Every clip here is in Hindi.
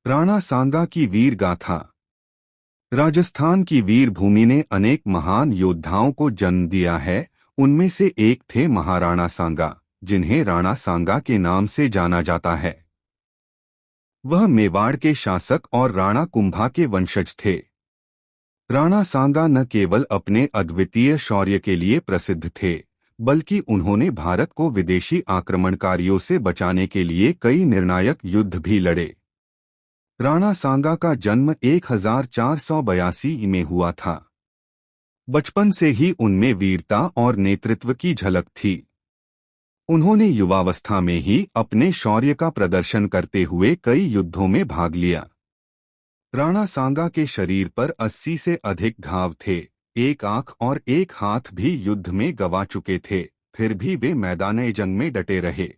राणा सांगा की वीर गाथा। राजस्थान की वीर भूमि ने अनेक महान योद्धाओं को जन्म दिया है। उनमें से एक थे महाराणा सांगा, जिन्हें राणा सांगा के नाम से जाना जाता है। वह मेवाड़ के शासक और राणा कुंभा के वंशज थे। राणा सांगा न केवल अपने अद्वितीय शौर्य के लिए प्रसिद्ध थे, बल्कि उन्होंने भारत को विदेशी आक्रमणकारियों से बचाने के लिए कई निर्णायक युद्ध भी लड़े। राणा सांगा का जन्म 1482 में हुआ था। बचपन से ही उनमें वीरता और नेतृत्व की झलक थी। उन्होंने युवावस्था में ही अपने शौर्य का प्रदर्शन करते हुए कई युद्धों में भाग लिया। राणा सांगा के शरीर पर 80 से अधिक घाव थे, एक आंख और एक हाथ भी युद्ध में गंवा चुके थे, फिर भी वे मैदाने जंग में डटे रहे।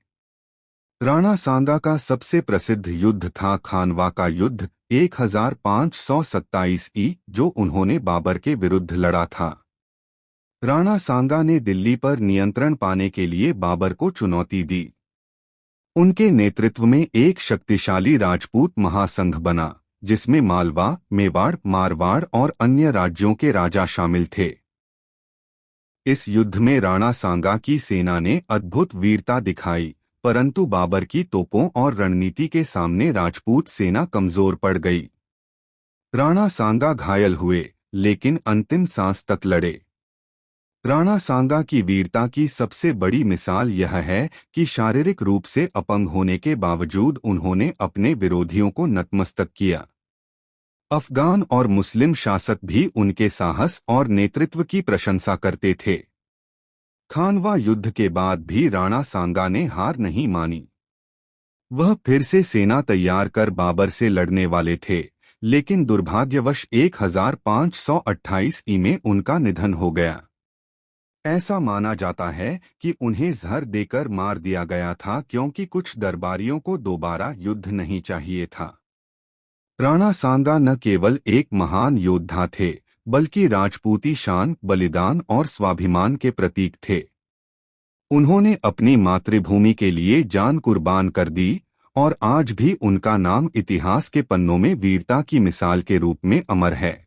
राणा सांगा का सबसे प्रसिद्ध युद्ध था खानवा का युद्ध 1527 जो उन्होंने बाबर के विरुद्ध लड़ा था। राणा सांगा ने दिल्ली पर नियंत्रण पाने के लिए बाबर को चुनौती दी। उनके नेतृत्व में एक शक्तिशाली राजपूत महासंघ बना, जिसमें मालवा, मेवाड़, मारवाड़ और अन्य राज्यों के राजा शामिल थे। इस युद्ध में राणा सांगा की सेना ने अद्भुत वीरता दिखाई, परंतु बाबर की तोपों और रणनीति के सामने राजपूत सेना कमजोर पड़ गई। राणा सांगा घायल हुए, लेकिन अंतिम सांस तक लड़े। राणा सांगा की वीरता की सबसे बड़ी मिसाल यह है कि शारीरिक रूप से अपंग होने के बावजूद उन्होंने अपने विरोधियों को नतमस्तक किया। अफगान और मुस्लिम शासक भी उनके साहस और नेतृत्व की प्रशंसा करते थे। खानवा युद्ध के बाद भी राणा सांगा ने हार नहीं मानी। वह फिर से सेना तैयार कर बाबर से लड़ने वाले थे, लेकिन दुर्भाग्यवश 1528 में उनका निधन हो गया। ऐसा माना जाता है कि उन्हें जहर देकर मार दिया गया था, क्योंकि कुछ दरबारियों को दोबारा युद्ध नहीं चाहिए था। राणा सांगा न केवल एक महान योद्धा थे, बल्कि राजपूती शान, बलिदान और स्वाभिमान के प्रतीक थे। उन्होंने अपनी मातृभूमि के लिए जान कुर्बान कर दी, और आज भी उनका नाम इतिहास के पन्नों में वीरता की मिसाल के रूप में अमर है।